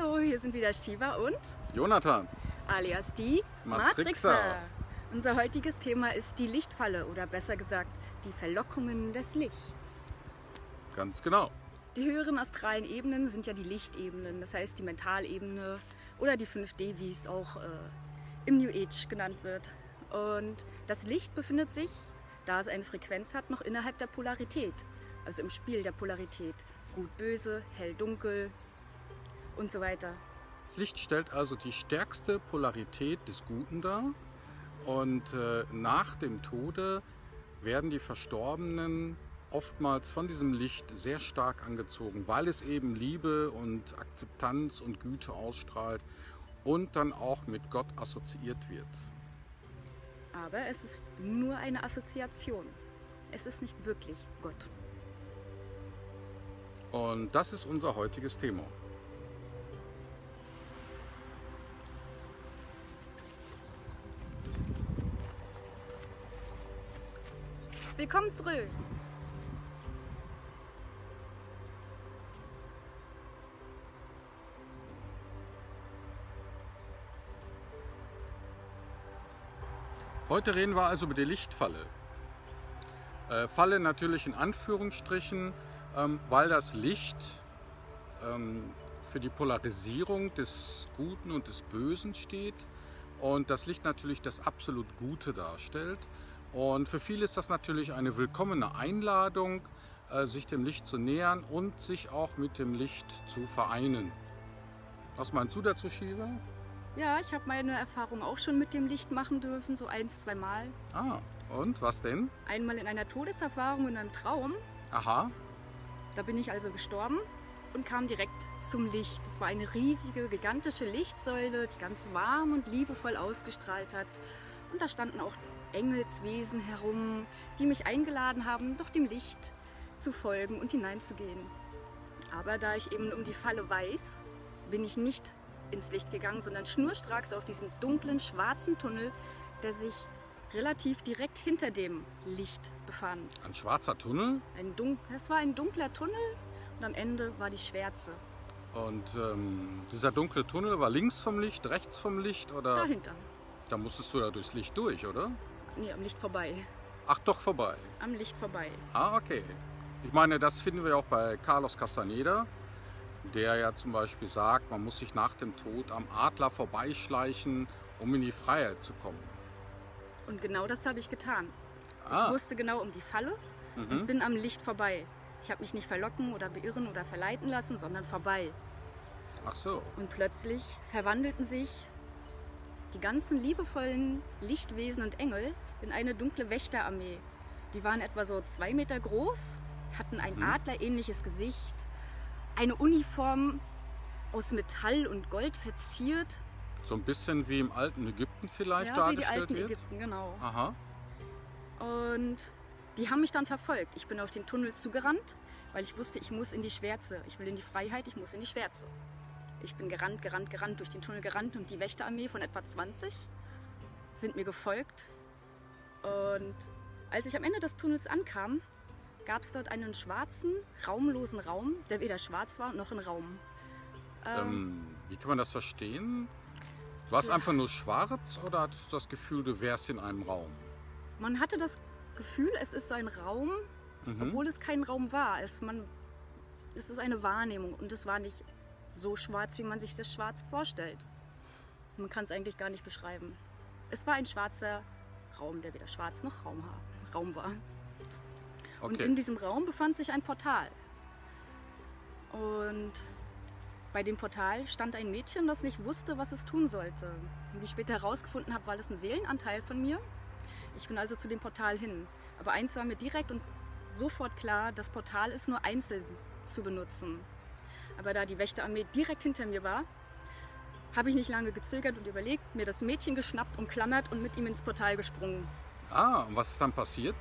Hallo, hier sind wieder Shiva und Jonathan, alias die Matrixer. Unser heutiges Thema ist die Lichtfalle oder besser gesagt die Verlockungen des Lichts. Ganz genau. Die höheren astralen Ebenen sind ja die Lichtebenen, das heißt die Mentalebene oder die 5D, wie es auch im New Age genannt wird. Und das Licht befindet sich, da es eine Frequenz hat, noch innerhalb der Polarität, also im Spiel der Polarität. Gut, böse, hell, dunkel und so weiter. Das Licht stellt also die stärkste Polarität des Guten dar und nach dem Tode werden die Verstorbenen oftmals von diesem Licht sehr stark angezogen, weil es eben Liebe und Akzeptanz und Güte ausstrahlt und dann auch mit Gott assoziiert wird. Aber es ist nur eine Assoziation. Es ist nicht wirklich Gott. Und das ist unser heutiges Thema. Willkommen zurück! Heute reden wir also über die Lichtfalle. Falle natürlich in Anführungsstrichen, weil das Licht für die Polarisierung des Guten und des Bösen steht und das Licht natürlich das absolut Gute darstellt. Und für viele ist das natürlich eine willkommene Einladung, sich dem Licht zu nähern und sich auch mit dem Licht zu vereinen. Was meinst du dazu, Shiva? Ja, ich habe meine Erfahrung auch schon mit dem Licht machen dürfen, so 1-2 Mal. Ah, und was denn? Einmal in einer Todeserfahrung, in einem Traum. Aha. Da bin ich also gestorben und kam direkt zum Licht. Es war eine riesige, gigantische Lichtsäule, die ganz warm und liebevoll ausgestrahlt hat. Und da standen auch Engelswesen herum, die mich eingeladen haben, doch dem Licht zu folgen und hineinzugehen. Aber da ich eben um die Falle weiß, bin ich nicht ins Licht gegangen, sondern schnurstracks auf diesen dunklen, schwarzen Tunnel, der sich relativ direkt hinter dem Licht befand. Ein schwarzer Tunnel? Es war ein dunkler Tunnel und am Ende war die Schwärze. Und dieser dunkle Tunnel war links vom Licht, rechts vom Licht oder? Dahinter. Da musstest du ja durchs Licht durch, oder? Nee, am Licht vorbei. Ach, doch vorbei. Am Licht vorbei. Ah, okay. Ich meine, das finden wir auch bei Carlos Castaneda, der ja zum Beispiel sagt, man muss sich nach dem Tod am Adler vorbeischleichen, um in die Freiheit zu kommen. Und genau das habe ich getan. Ah. Ich wusste genau um die Falle und bin am Licht vorbei. Ich habe mich nicht verlocken oder beirren oder verleiten lassen, sondern vorbei. Ach so. Und plötzlich verwandelten sich die ganzen liebevollen Lichtwesen und Engel in eine dunkle Wächterarmee. Die waren etwa so 2 Meter groß, hatten ein adlerähnliches Gesicht, eine Uniform aus Metall und Gold verziert. So ein bisschen wie im alten Ägypten vielleicht Ja, dargestellt wie die alten wird? Ägypten, genau. Aha. Und die haben mich dann verfolgt. Ich bin auf den Tunnel zugerannt, weil ich wusste, ich muss in die Schwärze. Ich will in die Freiheit, ich muss in die Schwärze. Ich bin gerannt, durch den Tunnel gerannt und die Wächterarmee von etwa 20 sind mir gefolgt. Und als ich am Ende des Tunnels ankam, gab es dort einen schwarzen, raumlosen Raum, der weder schwarz war noch ein Raum. Wie kann man das verstehen? War es einfach nur schwarz oder hattest du das Gefühl, du wärst in einem Raum? Man hatte das Gefühl, es ist ein Raum, obwohl es kein Raum war. Es ist eine Wahrnehmung und es war nicht so schwarz, wie man sich das Schwarz vorstellt. Man kann es eigentlich gar nicht beschreiben. Es war ein schwarzer Raum, der weder schwarz noch Raum war. Okay. Und in diesem Raum befand sich ein Portal. Und bei dem Portal stand ein Mädchen, das nicht wusste, was es tun sollte. Und wie ich später herausgefunden habe, war das ein Seelenanteil von mir. Ich bin also zu dem Portal hin. Aber eins war mir direkt und sofort klar, das Portal ist nur einzeln zu benutzen. Aber da die Wächterarmee direkt hinter mir war, habe ich nicht lange gezögert und überlegt, mir das Mädchen geschnappt, umklammert und mit ihm ins Portal gesprungen. Ah, und was ist dann passiert?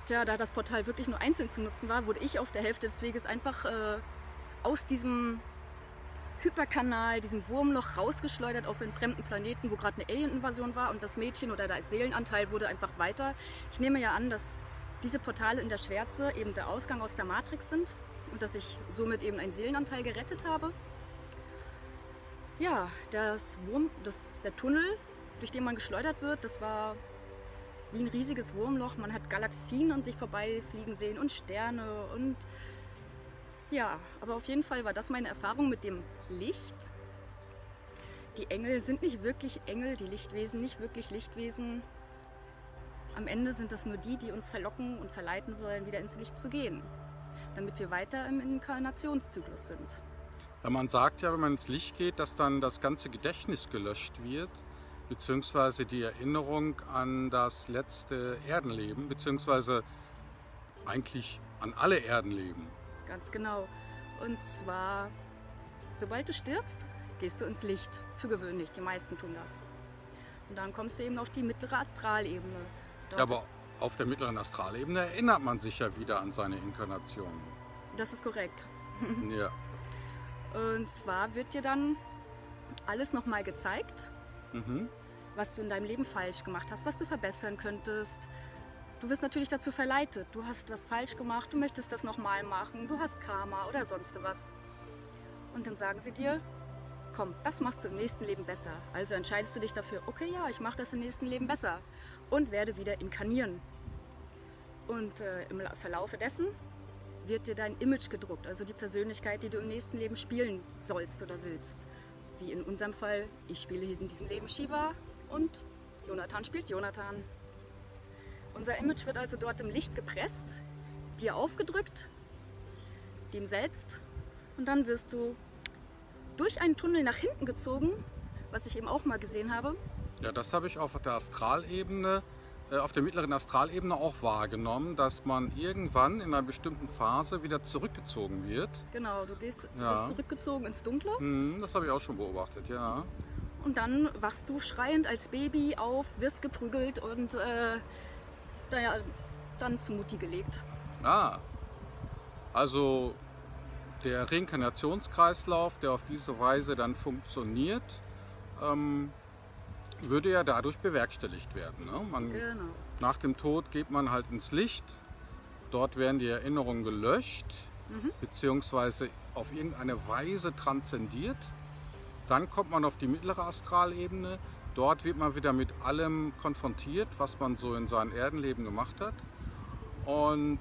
Tja, da das Portal wirklich nur einzeln zu nutzen war, wurde ich auf der Hälfte des Weges einfach aus diesem Hyperkanal, diesem Wurmloch rausgeschleudert auf einen fremden Planeten, wo gerade eine Alien-Invasion war und das Mädchen oder der Seelenanteil wurde einfach weiter. Ich nehme ja an, dass diese Portale in der Schwärze eben der Ausgang aus der Matrix sind und dass ich somit eben einen Seelenanteil gerettet habe. Ja, der Tunnel, durch den man geschleudert wird, das war wie ein riesiges Wurmloch. Man hat Galaxien an sich vorbeifliegen sehen und Sterne und ja, aber auf jeden Fall war das meine Erfahrung mit dem Licht. Die Engel sind nicht wirklich Engel, die Lichtwesen nicht wirklich Lichtwesen. Am Ende sind das nur die, die uns verlocken und verleiten wollen, wieder ins Licht zu gehen, damit wir weiter im Inkarnationszyklus sind. Ja, man sagt ja, wenn man ins Licht geht, dass dann das ganze Gedächtnis gelöscht wird, beziehungsweise die Erinnerung an das letzte Erdenleben, beziehungsweise eigentlich an alle Erdenleben. Ganz genau. Und zwar, sobald du stirbst, gehst du ins Licht. Für gewöhnlich, die meisten tun das. Und dann kommst du eben auf die mittlere Astralebene. Ja, aber auf der mittleren Astralebene erinnert man sich ja wieder an seine Inkarnation. Das ist korrekt. Ja. Und zwar wird dir dann alles nochmal gezeigt, was du in deinem Leben falsch gemacht hast, was du verbessern könntest. Du wirst natürlich dazu verleitet. Du hast was falsch gemacht, du möchtest das nochmal machen, du hast Karma oder sonst was. Und dann sagen sie dir, komm, das machst du im nächsten Leben besser. Also entscheidest du dich dafür, okay, ja, ich mache das im nächsten Leben besser und werde wieder inkarnieren. Und im Verlaufe dessen wird dir dein Image gedruckt, also die Persönlichkeit, die du im nächsten Leben spielen sollst oder willst. Wie in unserem Fall, ich spiele in diesem Leben Shiva und Jonathan spielt Jonathan. Unser Image wird also dort im Licht gepresst, dir aufgedrückt, dem selbst, und dann wirst du durch einen Tunnel nach hinten gezogen, was ich eben auch mal gesehen habe. Ja, das habe ich auf der Astralebene, auf der mittleren Astralebene auch wahrgenommen, dass man irgendwann in einer bestimmten Phase wieder zurückgezogen wird. Genau, du wirst zurückgezogen ins Dunkle. Das habe ich auch schon beobachtet, ja. Und dann wachst du schreiend als Baby auf, wirst geprügelt und dann zu Mutti gelegt. Ah, also der Reinkarnationskreislauf, der auf diese Weise dann funktioniert, würde ja dadurch bewerkstelligt werden. Ne? Genau. Nach dem Tod geht man halt ins Licht, dort werden die Erinnerungen gelöscht, beziehungsweise auf irgendeine Weise transzendiert. Dann kommt man auf die mittlere Astralebene, dort wird man wieder mit allem konfrontiert, was man so in seinem Erdenleben gemacht hat. Und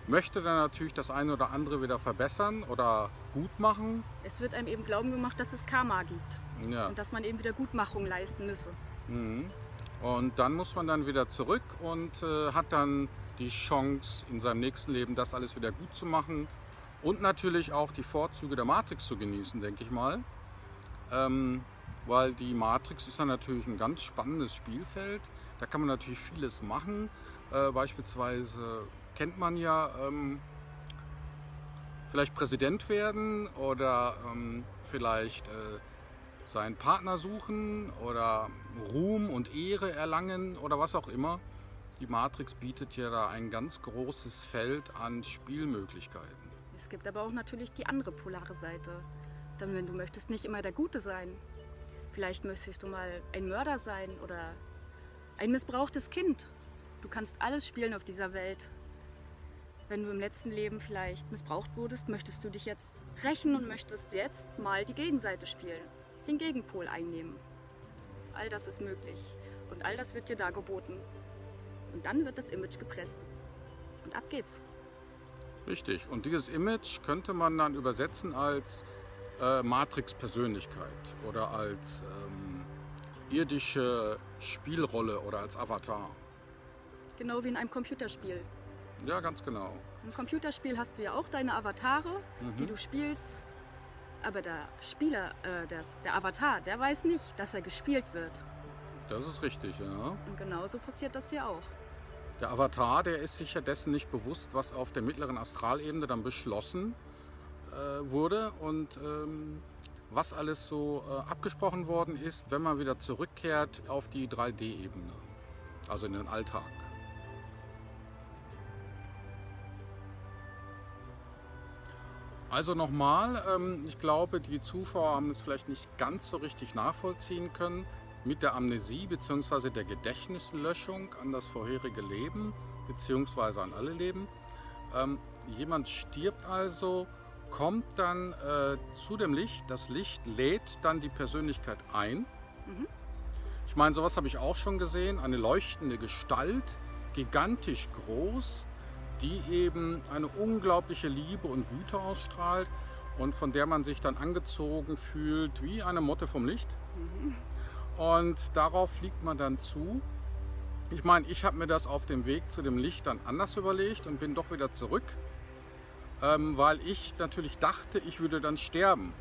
möchte dann natürlich das eine oder andere wieder verbessern oder gut machen. Es wird einem eben glauben gemacht, dass es Karma gibt. Ja. Und dass man eben wieder Gutmachung leisten müsse. Und dann muss man dann wieder zurück und hat dann die Chance, in seinem nächsten Leben das alles wieder gut zu machen. Und natürlich auch die Vorzüge der Matrix zu genießen, denke ich mal. Weil die Matrix ist dann natürlich ein ganz spannendes Spielfeld. Da kann man natürlich vieles machen. Beispielsweise kennt man ja vielleicht Präsident werden oder vielleicht seinen Partner suchen oder Ruhm und Ehre erlangen oder was auch immer. Die Matrix bietet ja da ein ganz großes Feld an Spielmöglichkeiten. Es gibt aber auch natürlich die andere polare Seite. Denn wenn du möchtest nicht immer der Gute sein, vielleicht möchtest du mal ein Mörder sein oder ein missbrauchtes Kind. Du kannst alles spielen auf dieser Welt. Wenn du im letzten Leben vielleicht missbraucht wurdest, möchtest du dich jetzt rächen und möchtest jetzt mal die Gegenseite spielen, den Gegenpol einnehmen. All das ist möglich und all das wird dir da geboten. Und dann wird das Image gepresst. Und ab geht's. Richtig. Und dieses Image könnte man dann übersetzen als Matrix-Persönlichkeit oder als irdische Spielrolle oder als Avatar. Genau wie in einem Computerspiel. Ja, ganz genau. Im Computerspiel hast du ja auch deine Avatare, die du spielst. Aber der Spieler, der Avatar, der weiß nicht, dass er gespielt wird. Das ist richtig, ja. Und genauso passiert das hier auch. Der Avatar, der ist sich ja dessen nicht bewusst, was auf der mittleren Astralebene dann beschlossen wurde und was alles so abgesprochen worden ist, wenn man wieder zurückkehrt auf die 3D-Ebene, also in den Alltag. Also nochmal, ich glaube, die Zuschauer haben es vielleicht nicht ganz so richtig nachvollziehen können mit der Amnesie bzw. der Gedächtnislöschung an das vorherige Leben bzw. an alle Leben. Jemand stirbt also kommt dann zu dem Licht. Das Licht lädt dann die Persönlichkeit ein. Ich meine, sowas habe ich auch schon gesehen. Eine leuchtende Gestalt, gigantisch groß, die eben eine unglaubliche Liebe und Güte ausstrahlt und von der man sich dann angezogen fühlt wie eine Motte vom Licht. Und darauf fliegt man dann zu. Ich meine, ich habe mir das auf dem Weg zu dem Licht dann anders überlegt und bin doch wieder zurück, weil ich natürlich dachte, ich würde dann sterben,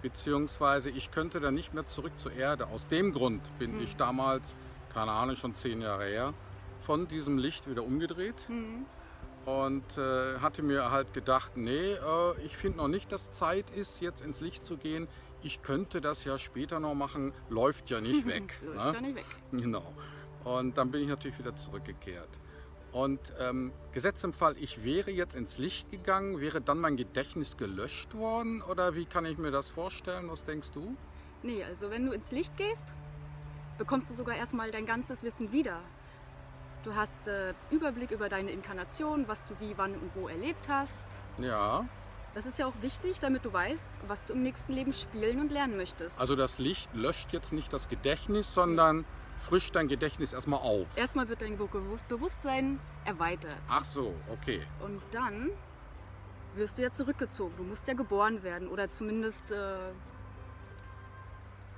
beziehungsweise ich könnte dann nicht mehr zurück zur Erde. Aus dem Grund bin ich damals, keine Ahnung, schon 10 Jahre her, von diesem Licht wieder umgedreht. Und hatte mir halt gedacht, nee, ich finde noch nicht, dass Zeit ist, jetzt ins Licht zu gehen. Ich könnte das ja später noch machen, läuft ja nicht weg. Läuft ja nicht weg. Genau. Und dann bin ich natürlich wieder zurückgekehrt. Und gesetzt im Fall, ich wäre jetzt ins Licht gegangen, wäre dann mein Gedächtnis gelöscht worden? Oder wie kann ich mir das vorstellen? Was denkst du? Nee, also wenn du ins Licht gehst, bekommst du sogar erstmal dein ganzes Wissen wieder. Du hast Überblick über deine Inkarnation, was du wie, wann und wo erlebt hast. Ja. Das ist ja auch wichtig, damit du weißt, was du im nächsten Leben spielen und lernen möchtest. Also das Licht löscht jetzt nicht das Gedächtnis, sondern frischt dein Gedächtnis erstmal auf. Erstmal wird dein Bewusstsein erweitert. Ach so, okay. Und dann wirst du ja zurückgezogen. Du musst ja geboren werden oder zumindest...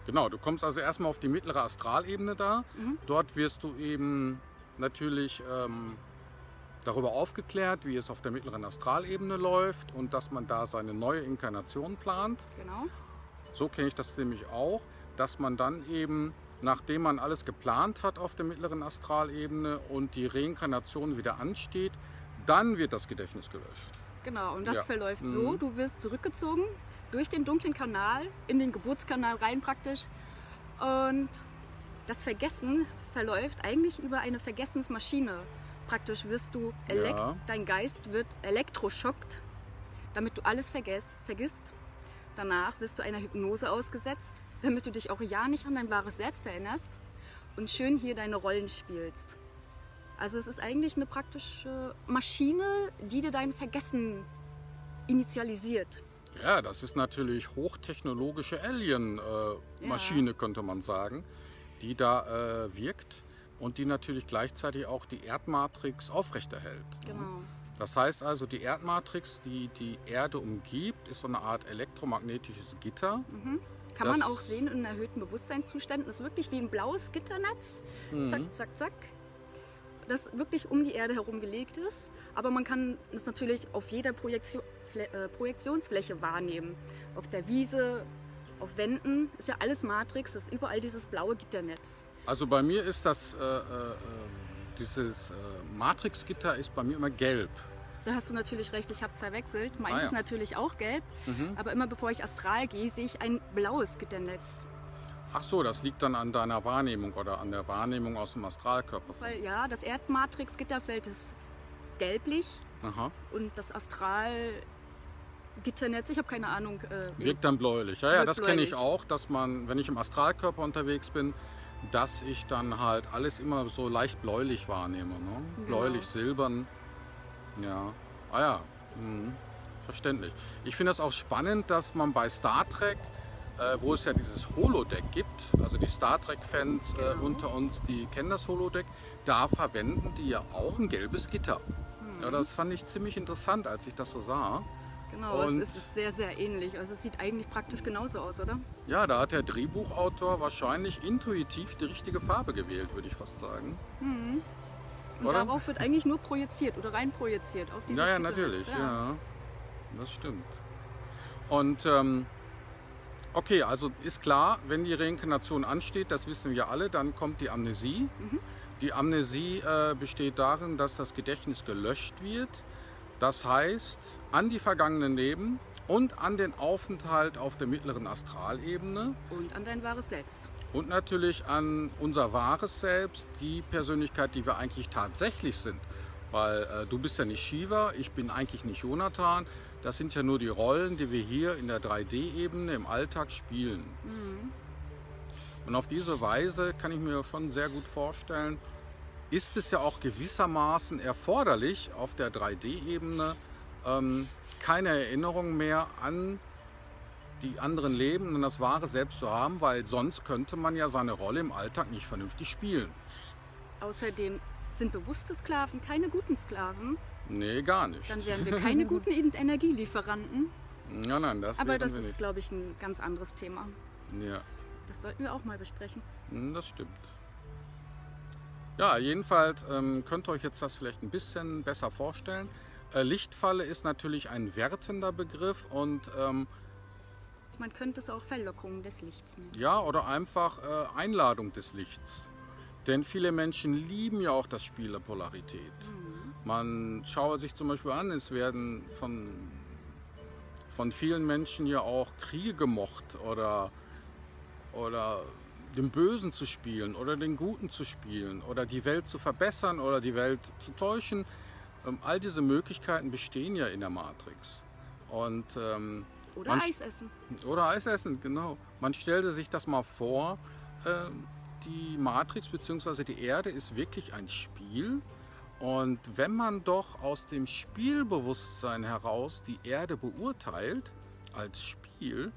Genau, du kommst also erstmal auf die mittlere Astralebene da. Dort wirst du eben natürlich darüber aufgeklärt, wie es auf der mittleren Astralebene läuft und dass man da seine neue Inkarnation plant. Genau. So kenne ich das nämlich auch, dass man dann eben, nachdem man alles geplant hat auf der mittleren Astralebene und die Reinkarnation wieder ansteht, dann wird das Gedächtnis gelöscht. Genau, und das Ja. verläuft so, du wirst zurückgezogen durch den dunklen Kanal, in den Geburtskanal rein praktisch. Und das Vergessen verläuft eigentlich über eine Vergessensmaschine. Praktisch wirst du, Ja. dein Geist wird elektroschockt, damit du alles vergisst. Danach wirst du einer Hypnose ausgesetzt, damit du dich auch ja nicht an dein wahres Selbst erinnerst und schön hier deine Rollen spielst. Also es ist eigentlich eine praktische Maschine, die dir dein Vergessen initialisiert. Ja, das ist natürlich hochtechnologische Alien-Maschine, könnte man sagen, die da wirkt und die natürlich gleichzeitig auch die Erdmatrix aufrechterhält. Genau. Das heißt also, die Erdmatrix, die die Erde umgibt, ist so eine Art elektromagnetisches Gitter. Kann man auch sehen in erhöhten Bewusstseinszuständen. Das ist wirklich wie ein blaues Gitternetz. Zack, zack, zack. Das wirklich um die Erde herum gelegt ist. Aber man kann es natürlich auf jeder Projektionsfläche wahrnehmen. Auf der Wiese, auf Wänden ist ja alles Matrix. Das ist überall dieses blaue Gitternetz. Also bei mir ist das, dieses Matrixgitter ist bei mir immer gelb. Da hast du natürlich recht, ich habe es verwechselt. Meins ja. ist natürlich auch gelb. Aber immer bevor ich astral gehe, sehe ich ein blaues Gitternetz. Ach so, das liegt dann an deiner Wahrnehmung oder an der Wahrnehmung aus dem Astralkörper. Weil ja, das Erdmatrix-Gitterfeld ist gelblich Aha. und das Astral-Gitternetz, ich habe keine Ahnung. Wirkt dann bläulich. Ja, ja, Wirkt das kenne ich bläulich. auch, dass man, wenn ich im Astralkörper unterwegs bin, dass ich dann halt alles immer so leicht bläulich wahrnehme. Ne? Bläulich, silbern. Ja, ah ja, verständlich. Ich finde das auch spannend, dass man bei Star Trek, wo es ja dieses Holodeck gibt, also die Star Trek-Fans unter uns, die kennen das Holodeck, da verwenden die ja auch ein gelbes Gitter. Ja, das fand ich ziemlich interessant, als ich das so sah. Genau, Und- es ist sehr, sehr ähnlich. Also es sieht eigentlich praktisch genauso aus, oder? Ja, da hat der Drehbuchautor wahrscheinlich intuitiv die richtige Farbe gewählt, würde ich fast sagen. Und Oder? darauf wird eigentlich nur projiziert oder rein projiziert auf dieses Ja, ja, Gitternetz. natürlich, ja. Das stimmt. Und okay, also ist klar, wenn die Reinkarnation ansteht, das wissen wir alle, dann kommt die Amnesie. Die Amnesie besteht darin, dass das Gedächtnis gelöscht wird. Das heißt, an die vergangenen Leben und an den Aufenthalt auf der mittleren Astralebene Und an dein wahres Selbst. und natürlich an unser wahres Selbst, die Persönlichkeit, die wir eigentlich tatsächlich sind. Weil du bist ja nicht Shiva, ich bin eigentlich nicht Jonathan. Das sind ja nur die Rollen, die wir hier in der 3D-Ebene im Alltag spielen. Und auf diese Weise kann ich mir schon sehr gut vorstellen, ist es ja auch gewissermaßen erforderlich, auf der 3D-Ebene keine Erinnerung mehr an die anderen Leben und das wahre Selbst zu haben, weil sonst könnte man ja seine Rolle im Alltag nicht vernünftig spielen. Außerdem sind bewusste Sklaven keine guten Sklaven. Nee, gar nicht. Dann wären wir keine guten Energielieferanten. Ja, nein, das Aber das wären wir ist, nicht. glaube ich, ein ganz anderes Thema. Ja, Das sollten wir auch mal besprechen. das stimmt. Ja, jedenfalls könnt ihr euch jetzt das vielleicht ein bisschen besser vorstellen. Lichtfalle ist natürlich ein wertender Begriff und Man könnte es auch Verlockung des Lichts nennen. ja, oder einfach Einladung des Lichts. Denn viele Menschen lieben ja auch das Spiel der Polarität. Man schaue sich zum Beispiel an, es werden von vielen Menschen ja auch Kriege gemocht oder den Bösen zu spielen oder den Guten zu spielen oder die Welt zu verbessern oder die Welt zu täuschen. All diese Möglichkeiten bestehen ja in der Matrix. Und, Oder Eis essen. oder Eis essen, genau. Man stellte sich das mal vor, die Matrix bzw. die Erde ist wirklich ein Spiel. Und wenn man doch aus dem Spielbewusstsein heraus die Erde beurteilt als Spiel,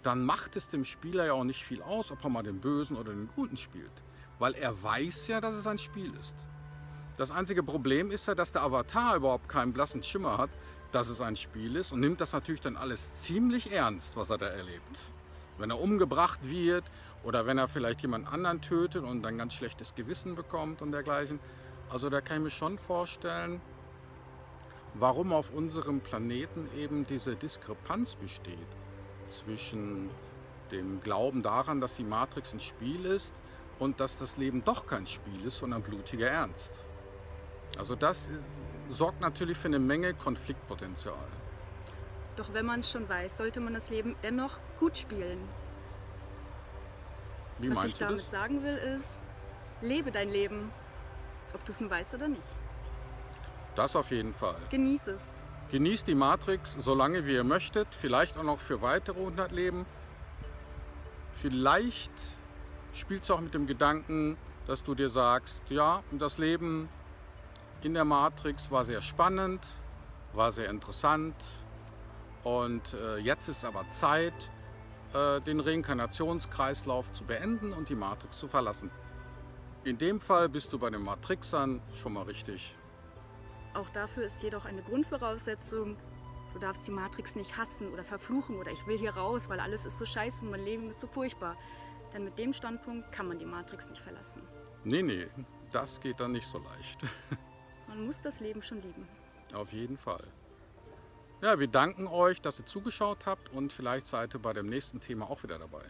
dann macht es dem Spieler ja auch nicht viel aus, ob er mal den Bösen oder den Guten spielt. Weil er weiß ja, dass es ein Spiel ist. Das einzige Problem ist ja, dass der Avatar überhaupt keinen blassen Schimmer hat, dass es ein Spiel ist und nimmt das natürlich dann alles ziemlich ernst, was er da erlebt. Wenn er umgebracht wird oder wenn er vielleicht jemand anderen tötet und dann ganz schlechtes Gewissen bekommt und dergleichen. Also da kann ich mir schon vorstellen, warum auf unserem Planeten eben diese Diskrepanz besteht zwischen dem Glauben daran, dass die Matrix ein Spiel ist und dass das Leben doch kein Spiel ist, sondern blutiger Ernst. Also das sorgt natürlich für eine Menge Konfliktpotenzial. Doch wenn man es schon weiß, sollte man das Leben dennoch gut spielen. Wie Was ich meinst du damit das? sagen will, ist, lebe dein Leben. Ob du es nun weißt oder nicht. Das auf jeden Fall. Genieße es. Genießt die Matrix so lange wie ihr möchtet, vielleicht auch noch für weitere 100 Leben. Vielleicht spielst du auch mit dem Gedanken, dass du dir sagst, ja, das Leben in der Matrix war sehr spannend, war sehr interessant und jetzt ist aber Zeit, den Reinkarnationskreislauf zu beenden und die Matrix zu verlassen. In dem Fall bist du bei den Matrixern schon mal richtig. Auch dafür ist jedoch eine Grundvoraussetzung, du darfst die Matrix nicht hassen oder verfluchen oder ich will hier raus, weil alles ist so scheiße und mein Leben ist so furchtbar. Denn mit dem Standpunkt kann man die Matrix nicht verlassen. Nee, das geht dann nicht so leicht. Man muss das Leben schon lieben. Auf jeden Fall. Ja, wir danken euch, dass ihr zugeschaut habt und vielleicht seid ihr bei dem nächsten Thema auch wieder dabei.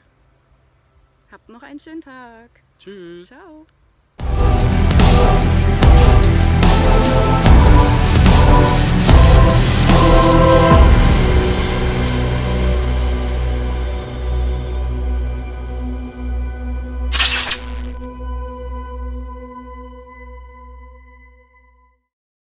Habt noch einen schönen Tag. Tschüss. Ciao.